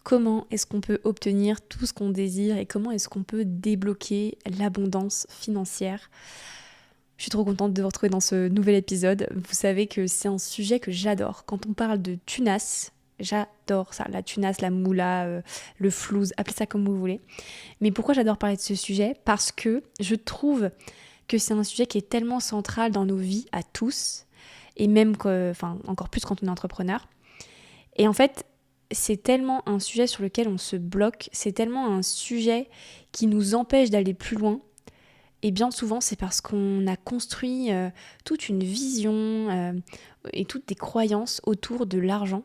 comment est-ce qu'on peut obtenir tout ce qu'on désire et comment est-ce qu'on peut débloquer l'abondance financière. Je suis trop contente de vous retrouver dans ce nouvel épisode. Vous savez que c'est un sujet que j'adore. Quand on parle de tunas, j'adore ça, la tunas, la moula, le flouze, appelez ça comme vous voulez. Mais pourquoi j'adore parler de ce sujet ? Parce que je trouve que c'est un sujet qui est tellement central dans nos vies à tous, et même encore plus quand on est entrepreneur. Et en fait, c'est tellement un sujet sur lequel on se bloque, c'est tellement un sujet qui nous empêche d'aller plus loin. Et bien souvent, c'est parce qu'on a construit toute une vision et toutes des croyances autour de l'argent.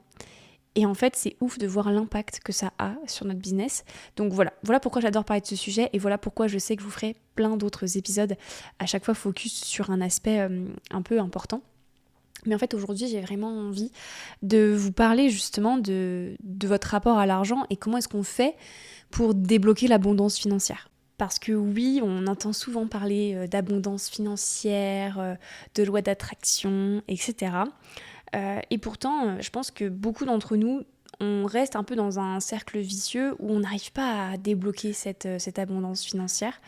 Et en fait, c'est ouf de voir l'impact que ça a sur notre business. Donc voilà pourquoi j'adore parler de ce sujet et voilà pourquoi je sais que je vous ferai plein d'autres épisodes à chaque fois focus sur un aspect un peu important. Mais en fait, aujourd'hui, j'ai vraiment envie de vous parler justement de votre rapport à l'argent et comment est-ce qu'on fait pour débloquer l'abondance financière. Parce que oui, on entend souvent parler d'abondance financière, de loi d'attraction, etc. Et pourtant, je pense que beaucoup d'entre nous, on reste un peu dans un cercle vicieux où on n'arrive pas à débloquer cette abondance financière.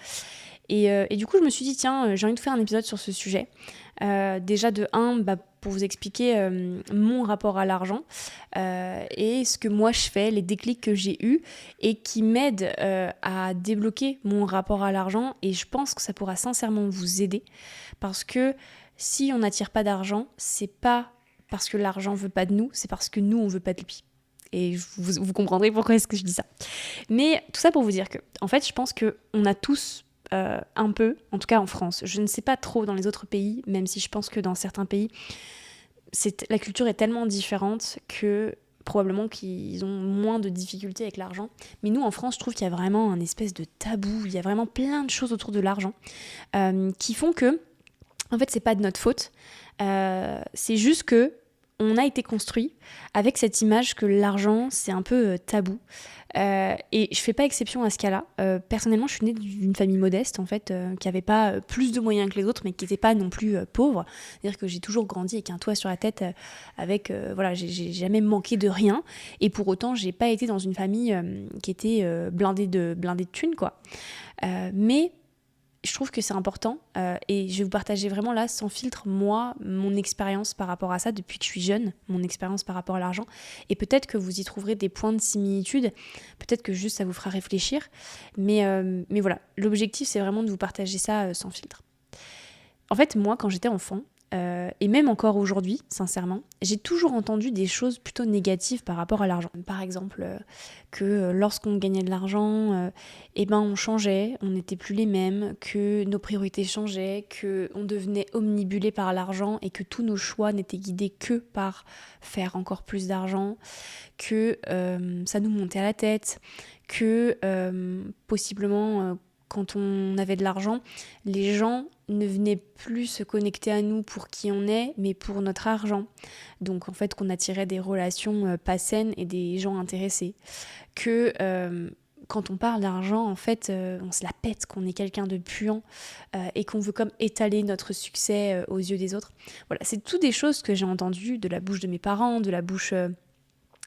Et du coup, je me suis dit, tiens, j'ai envie de faire un épisode sur ce sujet. Déjà de 1, pour vous expliquer mon rapport à l'argent et ce que moi je fais, les déclics que j'ai eus et qui m'aident à débloquer mon rapport à l'argent. Et je pense que ça pourra sincèrement vous aider parce que si on n'attire pas d'argent, c'est pas parce que l'argent veut pas de nous, c'est parce que nous on veut pas de lui. Et vous comprendrez pourquoi est-ce que je dis ça. Mais tout ça pour vous dire que, en fait, je pense qu'on a tous un peu, en tout cas en France. Je ne sais pas trop dans les autres pays, même si je pense que dans certains pays, la culture est tellement différente que probablement qu'ils ont moins de difficultés avec l'argent. Mais nous, en France, je trouve qu'il y a vraiment un espèce de tabou, il y a vraiment plein de choses autour de l'argent qui font que, en fait, c'est pas de notre faute. C'est juste que on a été construit avec cette image que l'argent, c'est un peu tabou. Et je fais pas exception à ce cas-là. Personnellement, je suis née d'une famille modeste, en fait, qui avait pas plus de moyens que les autres, mais qui n'était pas non plus pauvre. C'est-à-dire que j'ai toujours grandi avec un toit sur la tête, j'ai jamais manqué de rien. Et pour autant, j'ai pas été dans une famille qui était blindée de thunes, quoi. Mais je trouve que c'est important et je vais vous partager vraiment là, sans filtre, moi, mon expérience par rapport à ça depuis que je suis jeune, mon expérience par rapport à l'argent. Et peut-être que vous y trouverez des points de similitude, peut-être que juste ça vous fera réfléchir. Mais voilà, l'objectif, c'est vraiment de vous partager ça sans filtre. En fait, moi, quand j'étais enfant, et même encore aujourd'hui, sincèrement, j'ai toujours entendu des choses plutôt négatives par rapport à l'argent. Par exemple, que lorsqu'on gagnait de l'argent, on changeait, on n'était plus les mêmes, que nos priorités changeaient, qu'on devenait omnibulé par l'argent et que tous nos choix n'étaient guidés que par faire encore plus d'argent, que ça nous montait à la tête, que possiblement... quand on avait de l'argent, les gens ne venaient plus se connecter à nous pour qui on est, mais pour notre argent. Donc en fait, qu'on attirait des relations pas saines et des gens intéressés. Que quand on parle d'argent, en fait, on se la pète, qu'on est quelqu'un de puant et qu'on veut comme étaler notre succès aux yeux des autres. Voilà, c'est toutes des choses que j'ai entendues de la bouche de mes parents, de la bouche...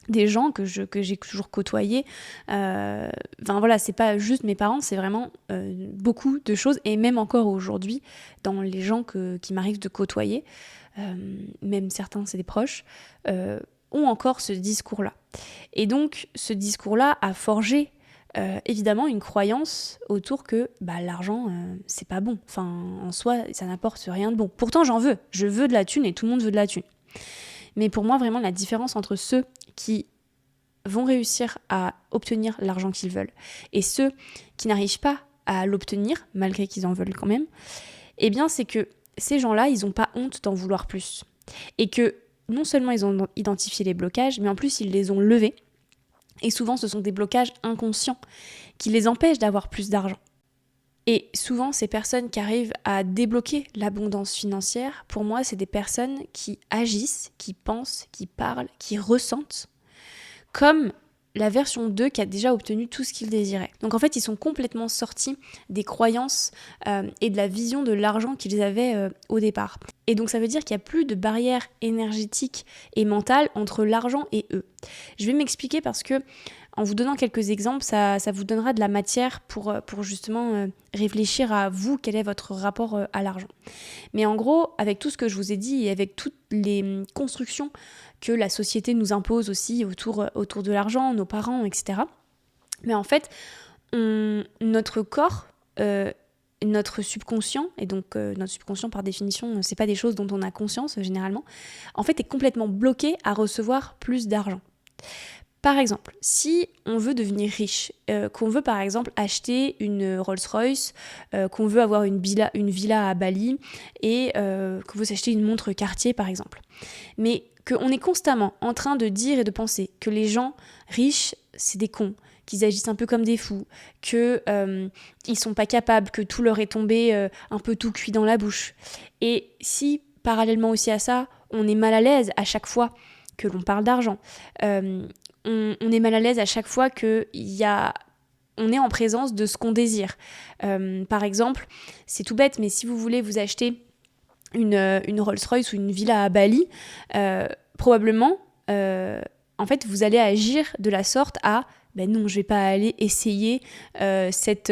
des gens que j'ai toujours côtoyés. C'est pas juste mes parents, c'est vraiment beaucoup de choses, et même encore aujourd'hui, dans les gens qui m'arrivent de côtoyer, même certains, c'est des proches, ont encore ce discours-là. Et donc, ce discours-là a forgé évidemment une croyance autour que l'argent, c'est pas bon. Enfin, en soi, ça n'apporte rien de bon. Pourtant, je veux de la thune et tout le monde veut de la thune. Mais pour moi, vraiment, la différence entre ceux qui vont réussir à obtenir l'argent qu'ils veulent et ceux qui n'arrivent pas à l'obtenir, malgré qu'ils en veulent quand même, eh bien, c'est que ces gens-là, ils n'ont pas honte d'en vouloir plus. Et que non seulement ils ont identifié les blocages, mais en plus, ils les ont levés. Et souvent, ce sont des blocages inconscients qui les empêchent d'avoir plus d'argent. Et souvent, ces personnes qui arrivent à débloquer l'abondance financière, pour moi, c'est des personnes qui agissent, qui pensent, qui parlent, qui ressentent, comme la version 2 qui a déjà obtenu tout ce qu'ils désiraient. Donc en fait, ils sont complètement sortis des croyances et de la vision de l'argent qu'ils avaient au départ. Et donc ça veut dire qu'il n'y a plus de barrière énergétique et mentale entre l'argent et eux. Je vais m'expliquer parce que, en vous donnant quelques exemples, ça vous donnera de la matière pour justement réfléchir à vous, quel est votre rapport à l'argent. Mais en gros, avec tout ce que je vous ai dit et avec toutes les constructions que la société nous impose aussi autour de l'argent, nos parents, etc. Mais en fait, notre corps, notre subconscient, et donc notre subconscient par définition, c'est pas des choses dont on a conscience généralement, en fait est complètement bloqué à recevoir plus d'argent. Par exemple, si on veut devenir riche, qu'on veut par exemple acheter une Rolls-Royce, qu'on veut avoir une villa à Bali et qu'on veut s'acheter une montre Cartier par exemple, mais qu'on est constamment en train de dire et de penser que les gens riches, c'est des cons, qu'ils agissent un peu comme des fous, qu'ils sont pas capables, que tout leur est tombé un peu tout cuit dans la bouche. Et si, parallèlement aussi à ça, on est mal à l'aise à chaque fois que l'on parle d'argent, on est mal à l'aise à chaque fois qu'on est en présence de ce qu'on désire. Par exemple, c'est tout bête, mais si vous voulez vous acheter une Rolls-Royce ou une villa à Bali, probablement, en fait, vous allez agir de la sorte à non, je vais pas aller essayer cette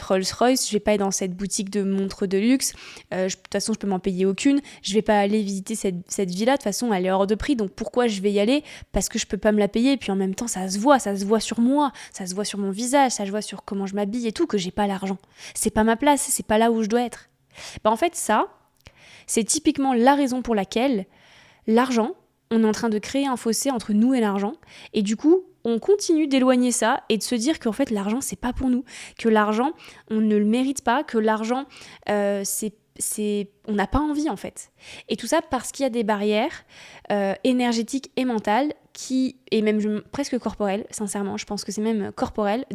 Rolls-Royce, je vais pas aller dans cette boutique de montres de luxe, de toute façon je peux m'en payer aucune, je vais pas aller visiter cette villa, de toute façon elle est hors de prix, donc pourquoi je vais y aller? Parce que je peux pas me la payer, et puis en même temps ça se voit sur moi, ça se voit sur mon visage, ça se voit sur comment je m'habille et tout, que j'ai pas l'argent. C'est pas ma place, c'est pas là où je dois être. En fait ça, c'est typiquement la raison pour laquelle l'argent, on est en train de créer un fossé entre nous et l'argent, et du coup, on continue d'éloigner ça et de se dire qu'en fait, l'argent, c'est pas pour nous, que l'argent, on ne le mérite pas, que l'argent, on n'a pas envie, en fait. Et tout ça parce qu'il y a des barrières énergétiques et mentales et même presque corporelles, sincèrement, je pense que c'est même corporel,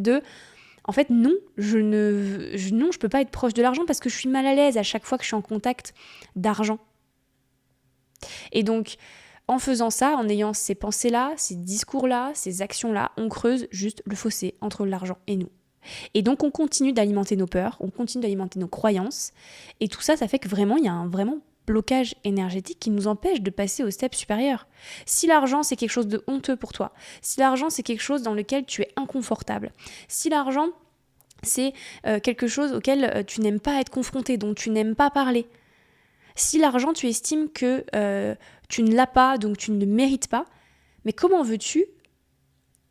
en fait, non, je peux pas être proche de l'argent parce que je suis mal à l'aise à chaque fois que je suis en contact d'argent. Et donc, en faisant ça, en ayant ces pensées-là, ces discours-là, ces actions-là, on creuse juste le fossé entre l'argent et nous. Et donc, on continue d'alimenter nos peurs, on continue d'alimenter nos croyances. Et tout ça, ça fait que vraiment, il y a un vraiment blocage énergétique qui nous empêche de passer au step supérieur. Si l'argent, c'est quelque chose de honteux pour toi, si l'argent, c'est quelque chose dans lequel tu es inconfortable, si l'argent, c'est quelque chose auquel tu n'aimes pas être confronté, dont tu n'aimes pas parler, si l'argent, tu estimes que tu ne l'as pas, donc tu ne le mérites pas, mais comment veux-tu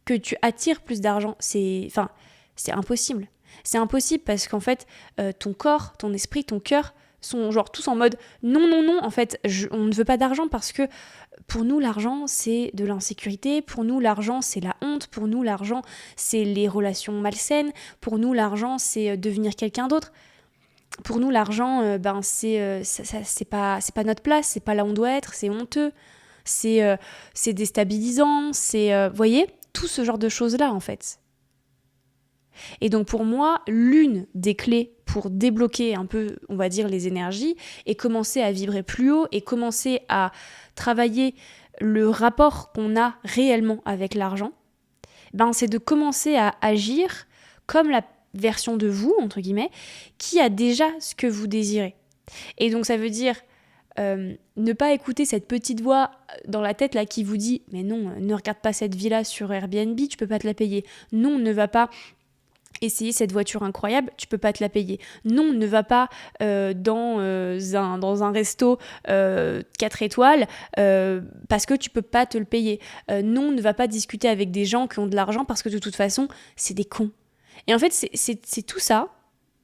que tu attires plus d'argent ? C'est impossible. C'est impossible parce qu'en fait, ton corps, ton esprit, ton cœur sont genre tous en mode non, non, non, en fait, on ne veut pas d'argent parce que pour nous, l'argent, c'est de l'insécurité, pour nous, l'argent, c'est la honte, pour nous, l'argent, c'est les relations malsaines, pour nous, l'argent, c'est devenir quelqu'un d'autre. Pour nous, l'argent, c'est pas notre place, c'est pas là où on doit être, c'est honteux, c'est déstabilisant, vous voyez, tout ce genre de choses-là, en fait. Et donc, pour moi, l'une des clés pour débloquer un peu, on va dire, les énergies et commencer à vibrer plus haut et commencer à travailler le rapport qu'on a réellement avec l'argent, c'est de commencer à agir comme la version de vous, entre guillemets, qui a déjà ce que vous désirez. Et donc ça veut dire ne pas écouter cette petite voix dans la tête là qui vous dit « Mais non, ne regarde pas cette villa sur Airbnb, tu peux pas te la payer. Non, ne va pas essayer cette voiture incroyable, tu peux pas te la payer. Non, ne va pas dans un resto 4 étoiles parce que tu peux pas te le payer. Non, ne va pas discuter avec des gens qui ont de l'argent parce que de toute façon, c'est des cons. » Et en fait, c'est tout ça,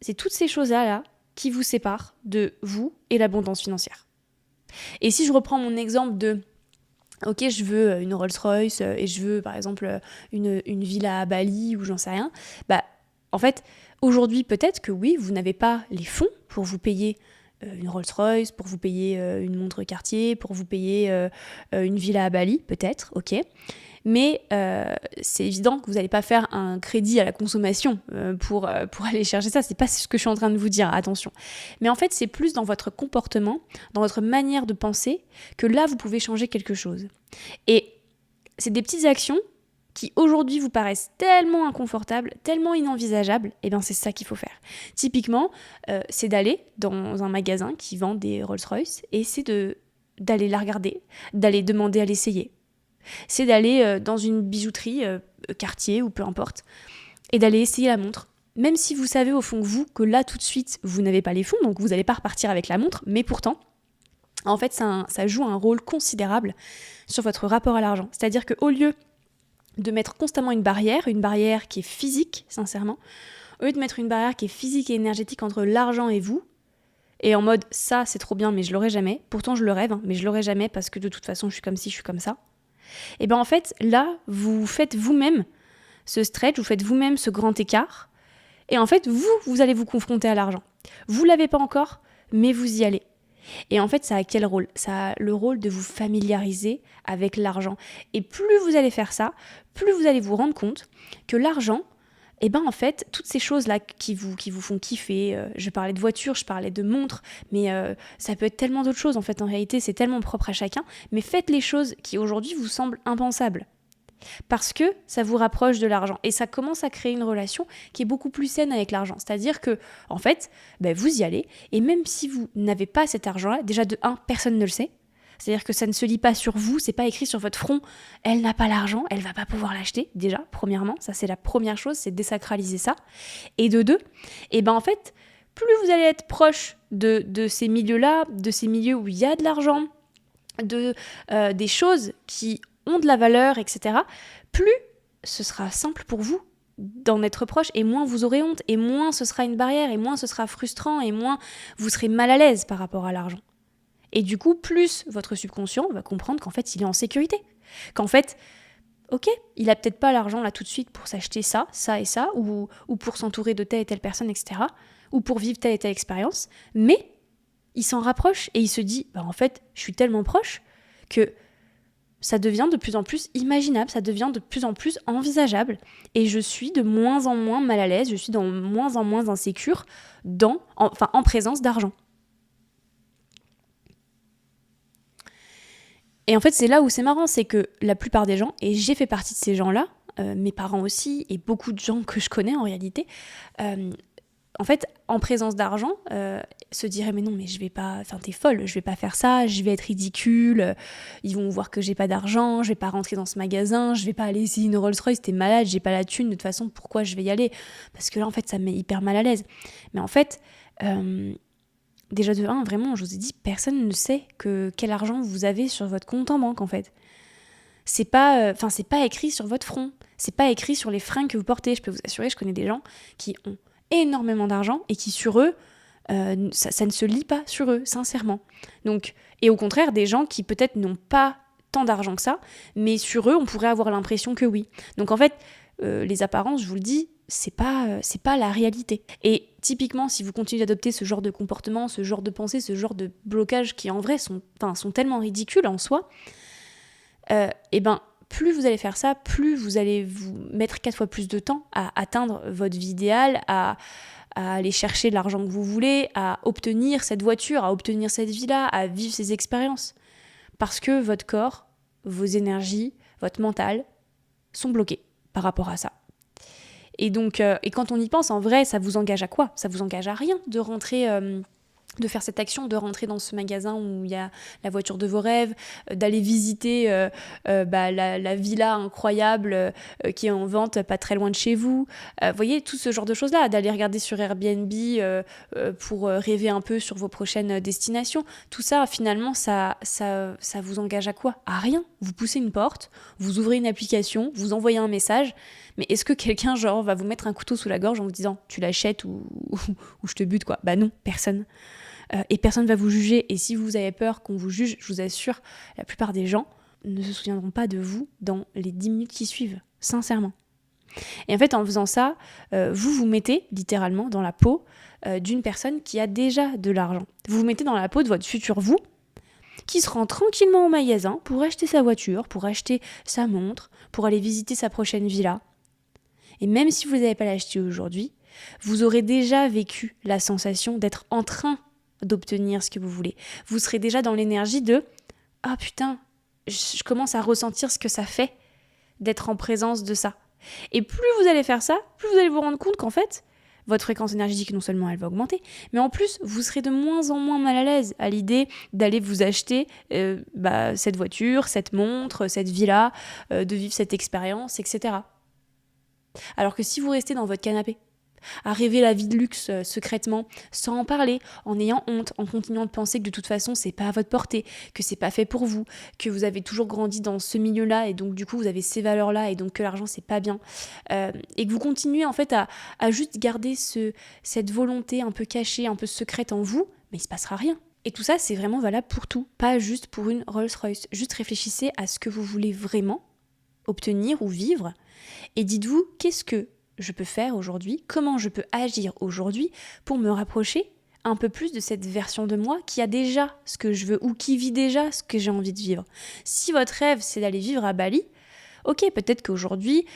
c'est toutes ces choses-là qui vous séparent de vous et l'abondance financière. Et si je reprends mon exemple de ok, je veux une Rolls-Royce et je veux par exemple une villa à Bali ou j'en sais rien, en fait, aujourd'hui peut-être que oui, vous n'avez pas les fonds pour vous payer une Rolls-Royce, pour vous payer une montre Cartier, pour vous payer une villa à Bali, peut-être, ok. Mais c'est évident que vous n'allez pas faire un crédit à la consommation pour aller chercher ça. C'est pas ce que je suis en train de vous dire, attention. Mais en fait, c'est plus dans votre comportement, dans votre manière de penser, que là, vous pouvez changer quelque chose. Et c'est des petites actions qui aujourd'hui vous paraissent tellement inconfortables, tellement inenvisageables, et bien c'est ça qu'il faut faire. Typiquement, c'est d'aller dans un magasin qui vend des Rolls-Royce et c'est d'aller la regarder, d'aller demander à l'essayer. C'est d'aller dans une bijouterie, Cartier ou peu importe, et d'aller essayer la montre. Même si vous savez au fond de vous que là, tout de suite, vous n'avez pas les fonds, donc vous n'allez pas repartir avec la montre, mais pourtant, en fait, ça joue un rôle considérable sur votre rapport à l'argent. C'est-à-dire qu'au lieu de mettre constamment une barrière qui est physique, sincèrement, au lieu de mettre une barrière qui est physique et énergétique entre l'argent et vous, et en mode ça c'est trop bien mais je l'aurai jamais, pourtant je le rêve mais je l'aurai jamais parce que de toute façon je suis comme ci, je suis comme ça, et bien en fait là vous faites vous-même ce stretch, vous faites vous-même ce grand écart, et en fait vous allez vous confronter à l'argent. Vous l'avez pas encore, mais vous y allez. Et en fait, ça a quel rôle ? Ça a le rôle de vous familiariser avec l'argent. Et plus vous allez faire ça, plus vous allez vous rendre compte que l'argent, en fait, toutes ces choses-là qui vous font kiffer, je parlais de voiture, je parlais de montre, mais ça peut être tellement d'autres choses. En fait, en réalité, c'est tellement propre à chacun. Mais faites les choses qui aujourd'hui vous semblent impensables. Parce que ça vous rapproche de l'argent et ça commence à créer une relation qui est beaucoup plus saine avec l'argent. C'est-à-dire que, en fait, vous y allez et même si vous n'avez pas cet argent-là, déjà de 1, personne ne le sait. C'est-à-dire que ça ne se lit pas sur vous, c'est pas écrit sur votre front, elle n'a pas l'argent, elle va pas pouvoir l'acheter. Déjà, premièrement, ça c'est la première chose, c'est désacraliser ça. Et de 2, en fait, plus vous allez être proche de ces milieux-là, de ces milieux où il y a de l'argent, des choses qui ont de la valeur, etc., plus ce sera simple pour vous d'en être proche, et moins vous aurez honte, et moins ce sera une barrière, et moins ce sera frustrant, et moins vous serez mal à l'aise par rapport à l'argent. Et du coup, plus votre subconscient va comprendre qu'en fait, il est en sécurité. Qu'en fait, ok, il a peut-être pas l'argent là tout de suite pour s'acheter ça, ça et ça, ou pour s'entourer de telle et telle personne, etc., ou pour vivre telle et telle expérience, mais il s'en rapproche, et il se dit, en fait, je suis tellement proche que ça devient de plus en plus imaginable, ça devient de plus en plus envisageable, et je suis de moins en moins mal à l'aise, je suis de moins en moins insécure en présence d'argent. Et en fait, c'est là où c'est marrant, c'est que la plupart des gens, et j'ai fait partie de ces gens-là, mes parents aussi, et beaucoup de gens que je connais en réalité, en fait, en présence d'argent, se diraient mais non, mais je vais pas, t'es folle, je vais pas faire ça, je vais être ridicule, ils vont voir que j'ai pas d'argent, je vais pas rentrer dans ce magasin, je vais pas aller essayer une Rolls-Royce, t'es malade, j'ai pas la thune, de toute façon, pourquoi je vais y aller ? Parce que là, en fait, ça me met hyper mal à l'aise. Mais en fait, déjà de 1, vraiment, je vous ai dit, personne ne sait quel argent vous avez sur votre compte en banque, en fait. C'est pas écrit sur votre front, c'est pas écrit sur les fringues que vous portez. Je peux vous assurer, je connais des gens qui ont énormément d'argent et qui sur eux, ça ne se lit pas sur eux, sincèrement. Donc, et au contraire, des gens qui peut-être n'ont pas tant d'argent que ça, mais sur eux, on pourrait avoir l'impression que oui. Donc en fait, les apparences, je vous le dis, c'est pas la réalité. Et typiquement, si vous continuez d'adopter ce genre de comportement, ce genre de pensée, ce genre de blocage qui en vrai sont tellement ridicules en soi, plus vous allez faire ça, plus vous allez vous mettre 4 fois plus de temps à atteindre votre vie idéale, à aller chercher l'argent que vous voulez, à obtenir cette voiture, à obtenir cette vie-là, à vivre ces expériences. Parce que votre corps, vos énergies, votre mental sont bloqués par rapport à ça. Et donc, et quand on y pense, en vrai, ça vous engage à quoi ? Ça vous engage à rien de rentrer... de faire cette action, de rentrer dans ce magasin où il y a la voiture de vos rêves, d'aller visiter la villa incroyable qui est en vente pas très loin de chez vous. Vous voyez, tout ce genre de choses-là, d'aller regarder sur Airbnb pour rêver un peu sur vos prochaines destinations. Tout ça, finalement, ça vous engage à quoi ? À rien. Vous poussez une porte, vous ouvrez une application, vous envoyez un message, mais est-ce que quelqu'un va vous mettre un couteau sous la gorge en vous disant « tu l'achètes ou je te bute » quoi ? Bah non, personne. Et personne ne va vous juger. Et si vous avez peur qu'on vous juge, je vous assure, la plupart des gens ne se souviendront pas de vous dans les 10 minutes qui suivent, sincèrement. Et en fait, en faisant ça, vous mettez littéralement dans la peau d'une personne qui a déjà de l'argent. Vous vous mettez dans la peau de votre futur vous, qui se rend tranquillement au magasin pour acheter sa voiture, pour acheter sa montre, pour aller visiter sa prochaine villa. Et même si vous n'avez pas l'acheté aujourd'hui, vous aurez déjà vécu la sensation d'être en train d'obtenir ce que vous voulez. Vous serez déjà dans l'énergie de « Ah putain, je commence à ressentir ce que ça fait d'être en présence de ça. » Et plus vous allez faire ça, plus vous allez vous rendre compte qu'en fait, votre fréquence énergétique, non seulement elle va augmenter, mais en plus, vous serez de moins en moins mal à l'aise à l'idée d'aller vous acheter cette voiture, cette montre, cette villa, de vivre cette expérience, etc. Alors que si vous restez dans votre canapé, à rêver la vie de luxe secrètement, sans en parler, en ayant honte, en continuant de penser que de toute façon c'est pas à votre portée, que c'est pas fait pour vous, que vous avez toujours grandi dans ce milieu-là et donc du coup vous avez ces valeurs-là et donc que l'argent c'est pas bien, et que vous continuez en fait à juste garder cette volonté un peu cachée, un peu secrète en vous, mais il se passera rien. Et tout ça c'est vraiment valable pour tout, pas juste pour une Rolls-Royce. Juste réfléchissez à ce que vous voulez vraiment obtenir ou vivre et dites-vous qu'est-ce que je peux faire aujourd'hui, comment je peux agir aujourd'hui pour me rapprocher un peu plus de cette version de moi qui a déjà ce que je veux ou qui vit déjà ce que j'ai envie de vivre. Si votre rêve c'est d'aller vivre à Bali, ok, peut-être qu'aujourd'hui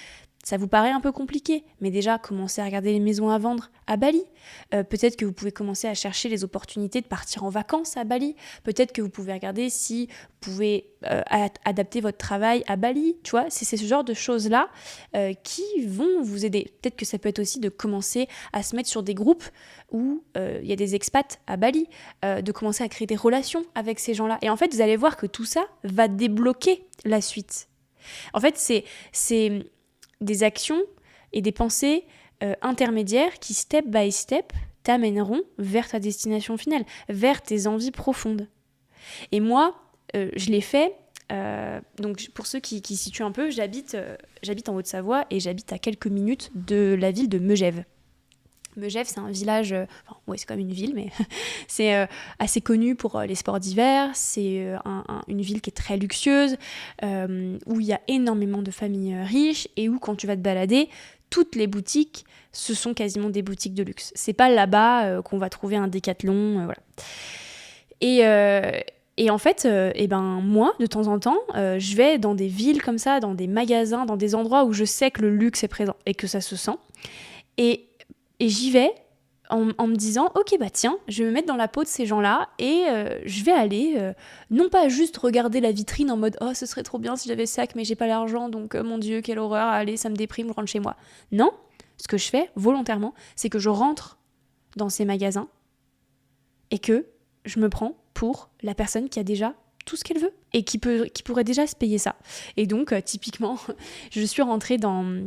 ça vous paraît un peu compliqué, mais déjà commencez à regarder les maisons à vendre à Bali. Peut-être que vous pouvez commencer à chercher les opportunités de partir en vacances à Bali. Peut-être que vous pouvez regarder si vous pouvez adapter votre travail à Bali. Tu vois, c'est ce genre de choses-là qui vont vous aider. Peut-être que ça peut être aussi de commencer à se mettre sur des groupes où il y a des expats à Bali, de commencer à créer des relations avec ces gens-là. Et en fait, vous allez voir que tout ça va débloquer la suite. En fait, c'est des actions et des pensées intermédiaires qui, step by step, t'amèneront vers ta destination finale, vers tes envies profondes. Et moi, je l'ai fait, donc pour ceux qui situent un peu, j'habite en Haute-Savoie et j'habite à quelques minutes de la ville de Megève. Megève, c'est un village, c'est comme une ville, mais c'est assez connu pour les sports d'hiver. C'est une ville qui est très luxueuse, où il y a énormément de familles riches et où quand tu vas te balader, toutes les boutiques, ce sont quasiment des boutiques de luxe. C'est pas là-bas qu'on va trouver un Décathlon, voilà. Et en fait, moi, de temps en temps, je vais dans des villes comme ça, dans des magasins, dans des endroits où je sais que le luxe est présent et que ça se sent. Et j'y vais en me disant, ok, tiens, je vais me mettre dans la peau de ces gens-là et je vais aller, non pas juste regarder la vitrine en mode, oh, ce serait trop bien si j'avais ça, mais j'ai pas l'argent, donc mon Dieu, quelle horreur, allez, ça me déprime, je rentre chez moi. Non, ce que je fais volontairement, c'est que je rentre dans ces magasins et que je me prends pour la personne qui a déjà tout ce qu'elle veut et qui pourrait déjà se payer ça. Et donc, typiquement, je suis rentrée dans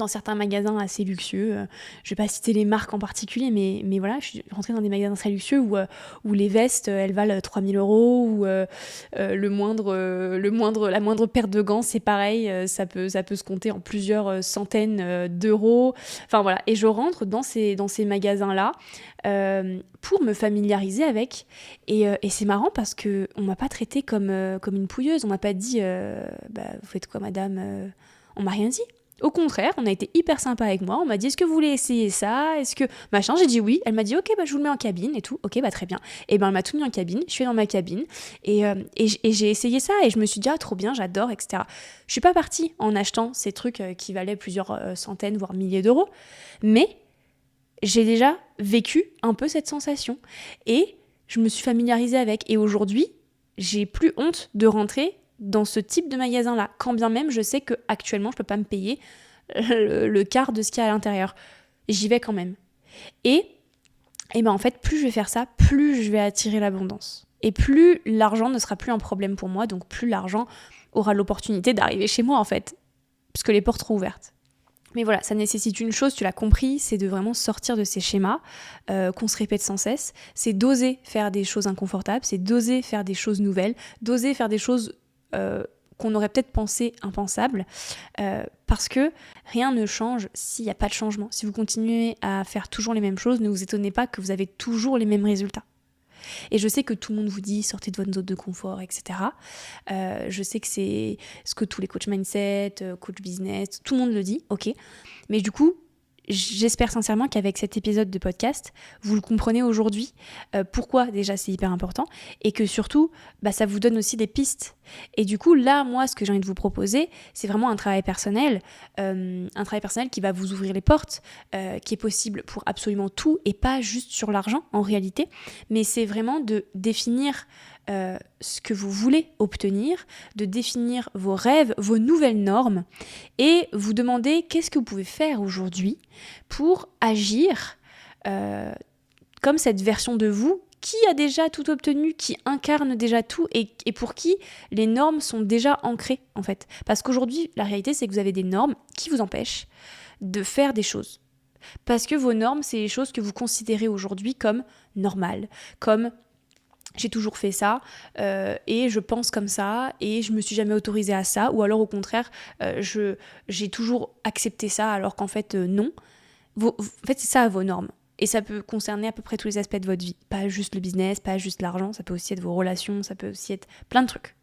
certains magasins assez luxueux, je vais pas citer les marques en particulier, mais voilà, je suis rentrée dans des magasins très luxueux où les vestes, elles valent 3 000 €, où la moindre paire de gants, c'est pareil, ça peut se compter en plusieurs centaines d'euros. Enfin voilà, et je rentre dans ces magasins-là pour me familiariser avec. Et c'est marrant parce qu'on m'a pas traitée comme une pouilleuse, on m'a pas dit vous faites quoi madame, on m'a rien dit. Au contraire, on a été hyper sympa avec moi. On m'a dit, est-ce que vous voulez essayer ça? Est-ce que machin? J'ai dit oui. Elle m'a dit, ok, je vous le mets en cabine et tout. Ok, très bien. Et elle m'a tout mis en cabine. Je suis dans ma cabine et j'ai essayé ça et je me suis dit, ah, trop bien, j'adore, etc. Je suis pas partie en achetant ces trucs qui valaient plusieurs centaines, voire milliers d'euros. Mais j'ai déjà vécu un peu cette sensation et je me suis familiarisée avec. Et aujourd'hui, j'ai plus honte de rentrer dans ce type de magasin-là, quand bien même je sais qu'actuellement, je ne peux pas me payer le quart de ce qu'il y a à l'intérieur. J'y vais quand même. Et en fait, plus je vais faire ça, plus je vais attirer l'abondance. Et plus l'argent ne sera plus un problème pour moi, donc plus l'argent aura l'opportunité d'arriver chez moi, en fait, parce que les portes seront ouvertes. Mais voilà, ça nécessite une chose, tu l'as compris, c'est de vraiment sortir de ces schémas qu'on se répète sans cesse. C'est d'oser faire des choses inconfortables, c'est d'oser faire des choses nouvelles, d'oser faire des choses qu'on aurait peut-être pensé impensables, parce que rien ne change s'il n'y a pas de changement. Si vous continuez à faire toujours les mêmes choses, ne vous étonnez pas que vous avez toujours les mêmes résultats. Et je sais que tout le monde vous dit sortez de votre zone de confort, etc. Je sais que c'est ce que tous les coachs mindset, coach business, tout le monde le dit, ok. Mais du coup, j'espère sincèrement qu'avec cet épisode de podcast, vous le comprenez aujourd'hui, pourquoi déjà c'est hyper important, et que surtout, ça vous donne aussi des pistes. Et du coup, là, moi, ce que j'ai envie de vous proposer, c'est vraiment un travail personnel qui va vous ouvrir les portes, qui est possible pour absolument tout, et pas juste sur l'argent, en réalité, mais c'est vraiment de définir ce que vous voulez obtenir, de définir vos rêves, vos nouvelles normes, et vous demander qu'est-ce que vous pouvez faire aujourd'hui pour agir comme cette version de vous qui a déjà tout obtenu, qui incarne déjà tout et pour qui les normes sont déjà ancrées en fait. Parce qu'aujourd'hui, la réalité c'est que vous avez des normes qui vous empêchent de faire des choses. Parce que vos normes, c'est les choses que vous considérez aujourd'hui comme normales, comme j'ai toujours fait ça et je pense comme ça et je me suis jamais autorisée à ça, ou alors au contraire j'ai toujours accepté ça alors qu'en fait non. En fait c'est ça vos normes, et ça peut concerner à peu près tous les aspects de votre vie, pas juste le business, pas juste l'argent, ça peut aussi être vos relations, ça peut aussi être plein de trucs.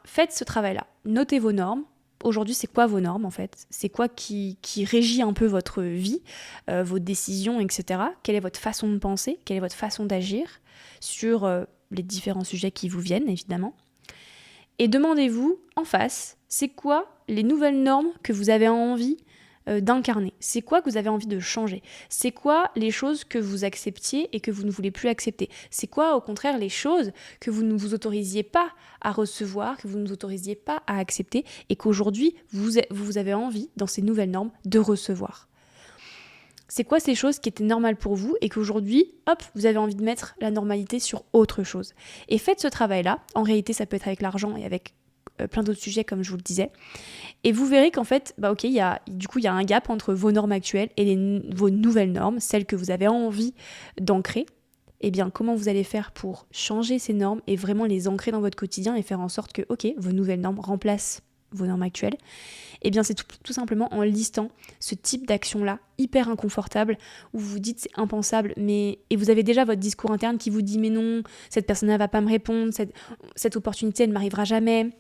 Faites ce travail-là, notez vos normes. Aujourd'hui, c'est quoi vos normes en fait ? C'est quoi qui régit un peu votre vie, vos décisions, etc. Quelle est votre façon de penser ? Quelle est votre façon d'agir sur les différents sujets qui vous viennent, évidemment. Et demandez-vous en face, c'est quoi les nouvelles normes que vous avez envie d'incarner ? C'est quoi que vous avez envie de changer ? C'est quoi les choses que vous acceptiez et que vous ne voulez plus accepter ? C'est quoi au contraire les choses que vous ne vous autorisiez pas à recevoir, que vous ne vous autorisiez pas à accepter et qu'aujourd'hui vous avez envie dans ces nouvelles normes de recevoir ? C'est quoi ces choses qui étaient normales pour vous et qu'aujourd'hui, hop, vous avez envie de mettre la normalité sur autre chose ? Et faites ce travail-là. En réalité, ça peut être avec l'argent et avec plein d'autres sujets, comme je vous le disais. Et vous verrez qu'en fait, il y a un gap entre vos normes actuelles et vos nouvelles normes, celles que vous avez envie d'ancrer. Eh bien, comment vous allez faire pour changer ces normes et vraiment les ancrer dans votre quotidien et faire en sorte que, vos nouvelles normes remplacent vos normes actuelles ? Eh bien, c'est tout simplement en listant ce type d'action-là, hyper inconfortable, où vous vous dites c'est impensable, et vous avez déjà votre discours interne qui vous dit mais non, cette personne-là va pas me répondre, cette opportunité, elle ne m'arrivera jamais.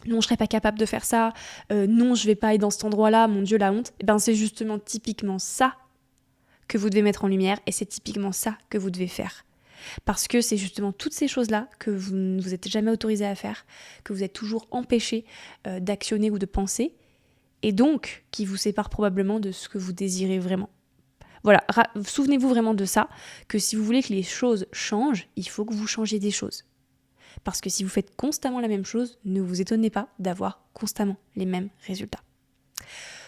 Non, je serais pas capable de faire ça. Non, je vais pas aller dans cet endroit-là, mon Dieu, la honte. Eh bien, c'est justement typiquement ça que vous devez mettre en lumière et c'est typiquement ça que vous devez faire. Parce que c'est justement toutes ces choses-là que vous ne vous êtes jamais autorisé à faire, que vous êtes toujours empêché d'actionner ou de penser, et donc qui vous séparent probablement de ce que vous désirez vraiment. Voilà, souvenez-vous vraiment de ça, que si vous voulez que les choses changent, il faut que vous changiez des choses. Parce que si vous faites constamment la même chose, ne vous étonnez pas d'avoir constamment les mêmes résultats.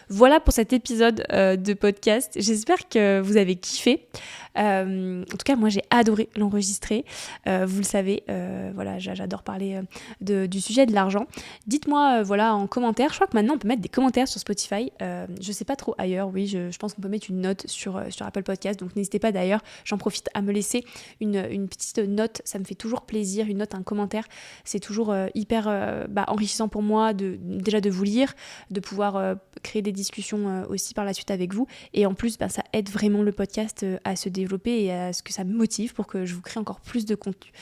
Voilà pour cet épisode de podcast. J'espère que vous avez kiffé. En tout cas, moi, j'ai adoré l'enregistrer. Vous le savez, j'adore parler du sujet de l'argent. Dites-moi en commentaire. Je crois que maintenant, on peut mettre des commentaires sur Spotify. Je sais pas trop ailleurs. Oui, je pense qu'on peut mettre une note sur Apple Podcast. Donc, n'hésitez pas d'ailleurs. J'en profite à me laisser une petite note. Ça me fait toujours plaisir. Une note, un commentaire. C'est toujours hyper enrichissant pour moi déjà de vous lire, de pouvoir créer des discussions aussi par la suite avec vous, et en plus ça aide vraiment le podcast à se développer et à ce que ça me motive pour que je vous crée encore plus de contenu,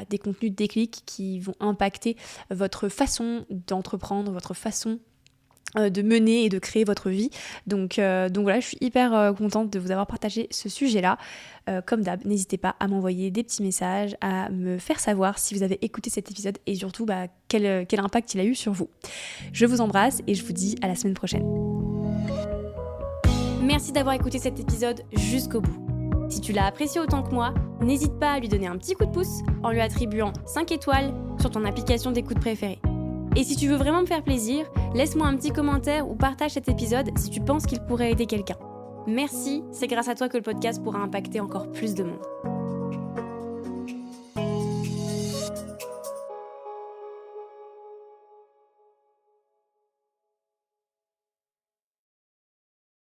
des contenus déclics qui vont impacter votre façon d'entreprendre, votre façon de mener et de créer votre vie. Donc voilà, je suis hyper contente de vous avoir partagé ce sujet-là. Comme d'hab, n'hésitez pas à m'envoyer des petits messages, à me faire savoir si vous avez écouté cet épisode et surtout quel impact il a eu sur vous. Je vous embrasse et je vous dis à la semaine prochaine. Merci d'avoir écouté cet épisode jusqu'au bout. Si tu l'as apprécié autant que moi, n'hésite pas à lui donner un petit coup de pouce en lui attribuant 5 étoiles sur ton application d'écoute préférée. Et si tu veux vraiment me faire plaisir, laisse-moi un petit commentaire ou partage cet épisode si tu penses qu'il pourrait aider quelqu'un. Merci, c'est grâce à toi que le podcast pourra impacter encore plus de monde.